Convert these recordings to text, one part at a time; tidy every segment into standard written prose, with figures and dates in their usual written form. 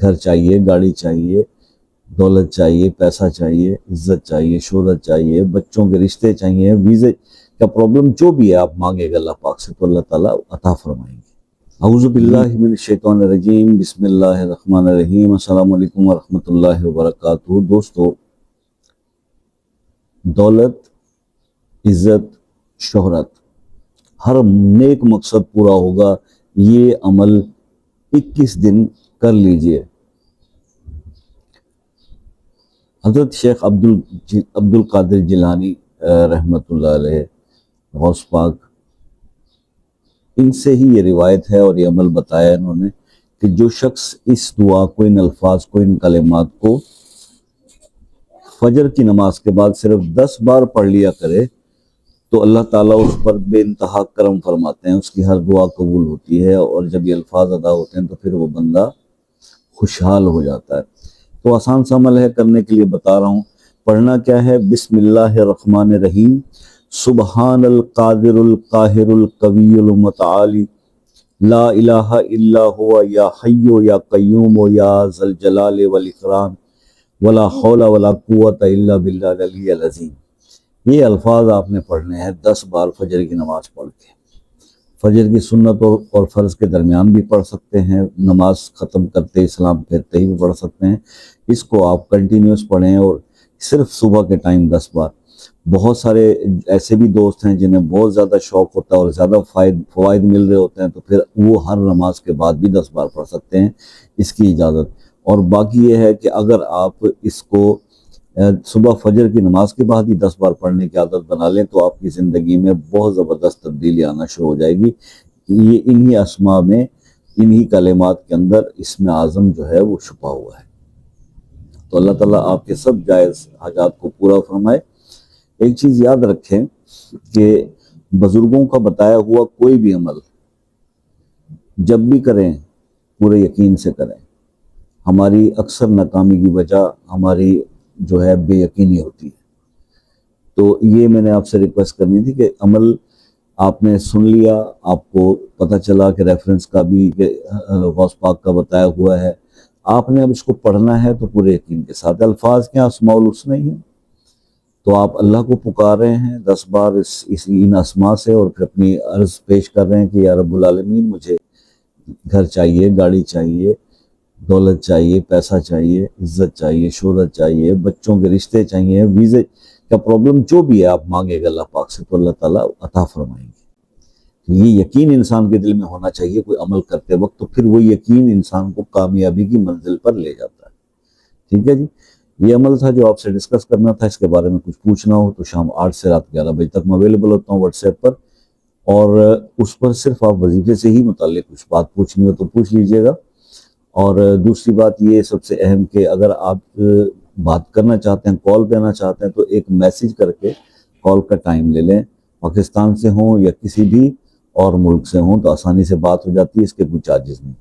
گھر چاہیے، گاڑی چاہیے، دولت چاہیے، پیسہ چاہیے، عزت چاہیے، شہرت چاہیے، بچوں کے رشتے چاہیے، ویزے کا پرابلم جو بھی ہے آپ مانگے گا اللہ پاک سے تو اللہ تعالیٰ عطا فرمائیں گے۔ اعوذ باللہ من الشیطان الرجیم، بسم اللہ الرحمن الرحیم۔ السلام علیکم ورحمۃ اللہ وبرکاتہ۔ دوستو، دولت، عزت، شہرت، ہر نیک مقصد پورا ہوگا یہ عمل 21 دن کر لیجئے۔ حضرت شیخ عبد القادر جیلانی رحمۃ اللہ علیہ، غوث پاک، ان سے ہی یہ روایت ہے اور یہ عمل بتایا انہوں نے کہ جو شخص اس دعا کو، ان الفاظ کو، ان کلمات کو فجر کی نماز کے بعد صرف 10 بار پڑھ لیا کرے تو اللہ تعالیٰ اس پر بے انتہا کرم فرماتے ہیں، اس کی ہر دعا قبول ہوتی ہے، اور جب یہ الفاظ ادا ہوتے ہیں تو پھر وہ بندہ خوشحال ہو جاتا ہے۔ تو آسان سا عمل ہے، کرنے کے لیے بتا رہا ہوں۔ پڑھنا کیا ہے؟ بسم اللہ الرحمن الرحیم، سبحان القادر القاہر القوی المتعالی، لا الہ الا ہوا یا حی یا قیوم یا ذی الجلال والاکرام، ولا حول ولا قوت الا باللہ العلی العظیم۔ یہ الفاظ آپ نے پڑھنے ہیں 10 بار فجر کی نماز پڑھ کے۔ فجر کی سنت اور فرض کے درمیان بھی پڑھ سکتے ہیں، نماز ختم کرتے اسلام پھیرتے ہی بھی پڑھ سکتے ہیں۔ اس کو آپ کنٹینیوس پڑھیں، اور صرف صبح کے ٹائم 10 بار۔ بہت سارے ایسے بھی دوست ہیں جنہیں بہت زیادہ شوق ہوتا ہے اور زیادہ فوائد مل رہے ہوتے ہیں، تو پھر وہ ہر نماز کے بعد بھی 10 بار پڑھ سکتے ہیں، اس کی اجازت۔ اور باقی یہ ہے کہ اگر آپ اس کو صبح فجر کی نماز کے بعد ہی 10 بار پڑھنے کی عادت بنا لیں تو آپ کی زندگی میں بہت زبردست تبدیلی آنا شروع ہو جائے گی۔ یہ انہی اسماء میں، انہی کلمات کے اندر اسم اعظم جو ہے وہ چھپا ہوا ہے۔ تو اللہ تعالیٰ آپ کے سب جائز حاجات کو پورا فرمائے۔ ایک چیز یاد رکھیں کہ بزرگوں کا بتایا ہوا کوئی بھی عمل جب بھی کریں پورے یقین سے کریں۔ ہماری اکثر ناکامی کی وجہ ہماری جو ہے بے یقینی ہوتی ہے۔ تو یہ میں نے آپ سے ریکویسٹ کرنی تھی کہ عمل آپ نے سن لیا، آپ کو پتہ چلا کہ ریفرنس کا بھی کہ غوث پاک کا بتایا ہوا ہے، آپ نے اب اس کو پڑھنا ہے تو پورے یقین کے ساتھ۔ الفاظ کیا؟ اسماء الحسنی ہیں، تو آپ اللہ کو پکار رہے ہیں 10 بار ان اسماء سے، اور پھر اپنی عرض پیش کر رہے ہیں کہ یا رب العالمین، مجھے گھر چاہیے، گاڑی چاہیے، دولت چاہیے، پیسہ چاہیے، عزت چاہیے، شہرت چاہیے، بچوں کے رشتے چاہیے، ویزے کا پرابلم جو بھی ہے آپ مانگے گا اللہ پاک سے تو اللہ تعالیٰ عطا فرمائیں گے۔ یہ یقین انسان کے دل میں ہونا چاہیے کوئی عمل کرتے وقت، تو پھر وہ یقین انسان کو کامیابی کی منزل پر لے جاتا ہے۔ ٹھیک ہے جی، یہ عمل تھا جو آپ سے ڈسکس کرنا تھا۔ اس کے بارے میں کچھ پوچھنا ہو تو شام 8 سے رات 11 بجے تک میں اویلیبل ہوتا ہوں واٹس ایپ پر، اور اس پر صرف آپ وظیفے سے ہی متعلق کچھ بات پوچھنی ہو تو پوچھ لیجئے گا۔ اور دوسری بات یہ سب سے اہم کہ اگر آپ بات کرنا چاہتے ہیں، کال کرنا چاہتے ہیں، تو ایک میسج کر کے کال کا ٹائم لے لیں۔ پاکستان سے ہوں یا کسی بھی اور ملک سے ہوں تو آسانی سے بات ہو جاتی ہے، اس کے کوئی چارجز نہیں۔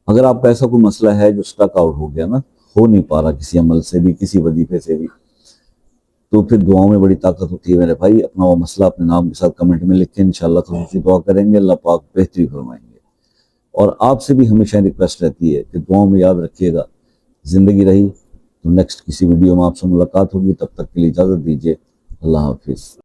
اگر آپ کا ایسا کوئی مسئلہ ہے جو سٹک آؤٹ ہو گیا نا، ہو نہیں پا رہا کسی عمل سے بھی، کسی وظیفے سے بھی، تو پھر دعاؤں میں بڑی طاقت ہوتی ہے میرے بھائی۔ اپنا وہ مسئلہ اپنے نام کے ساتھ کمنٹ میں لکھیں، انشاءاللہ خصوصی دعا کریں گے، اللہ پاک بہتری فرمائیں گے۔ اور آپ سے بھی ہمیشہ ریکویسٹ رہتی ہے کہ دعاؤں میں یاد رکھیے گا۔ زندگی رہی تو نیکسٹ کسی ویڈیو میں آپ سے ملاقات ہوگی، تب تک کے لیے اجازت دیجیے، اللہ حافظ۔